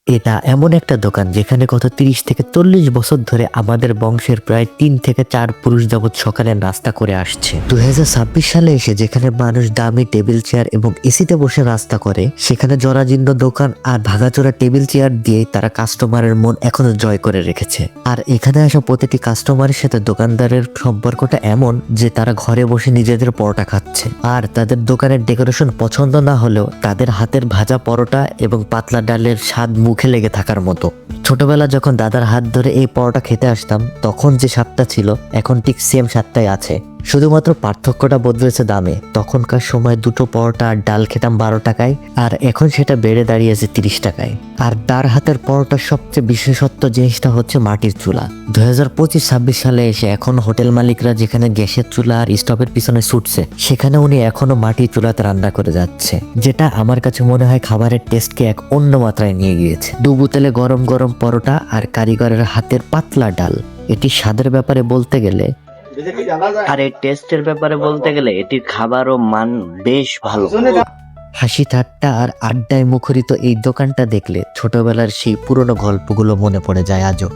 এটা এমন একটা দোকান যেখানে গত 30 থেকে 40 বছর ধরে আমাদের বংশের প্রায় 3 থেকে 4 পুরুষ যাবৎ সকালে নাস্তা করে আসছে। 2026 সালে এসে যেখানে মানুষ দামি টেবিল চেয়ার এবং এসিতে বসে নাস্তা করে, সেখানে জরাজীর্ণ দোকান আর ভাঙাচোরা টেবিল চেয়ার দিয়ে তারা কাস্টমারের মন এখনো জয় করে রেখেছে। আর এখানে আসা প্রতিটি কাস্টমারের সাথে দোকানদারের সম্পর্কটা এমন যে তারা ঘরে বসে নিজেদের পরোটা খাচ্ছে, আর তাদের দোকানের ডেকোরেশন পছন্দ না হলেও তাদের হাতের ভাজা পরোটা এবং পাতলা ডালের স্বাদ মুখে লেগে থাকার মতো। ছোটবেলা যখন দাদার হাত ধরে এই পরোটা খেতে আসতাম, তখন যে স্বাদটা ছিল এখন ঠিক সেম স্বাদটাই আছে, শুধুমাত্র পার্থক্যটা বদলেছে দামে। তখনকার সময় দুটো পরোটা আর ডাল খেতাম 12 টাকায়, আর এখন সেটা বেড়ে দাঁড়িয়েছে 30 টাকায়। আর তার হাতের পরোটার সবচেয়ে বিশেষত্ব জিনিসটা হচ্ছে মাটির চুলা। 2025-26 সালে এসে এখন হোটেল মালিকরা যেখানে গ্যাসের চুলা আর স্টোভের পিছনে ছুটছে, সেখানে উনি এখনো মাটির চুলাতে রান্না করে যাচ্ছে, যেটা আমার কাছে মনে হয় খাবারের টেস্টকে এক অন্য মাত্রায় নিয়ে গিয়েছে। ডুবু তেলে গরম গরম পরোটা আর কারিগরের হাতের পাতলা ডাল, এটি স্বাদের ব্যাপারে বলতে গেলে আর এই টেস্টের ব্যাপারে বলতে গেলে এটির খাবারও মান বেশ ভালো। হাসি ঠাট্টা আর আড্ডায় মুখরিত এই দোকানটা দেখলে ছোটবেলার সেই পুরনো গল্পগুলো মনে পড়ে যায় আজও।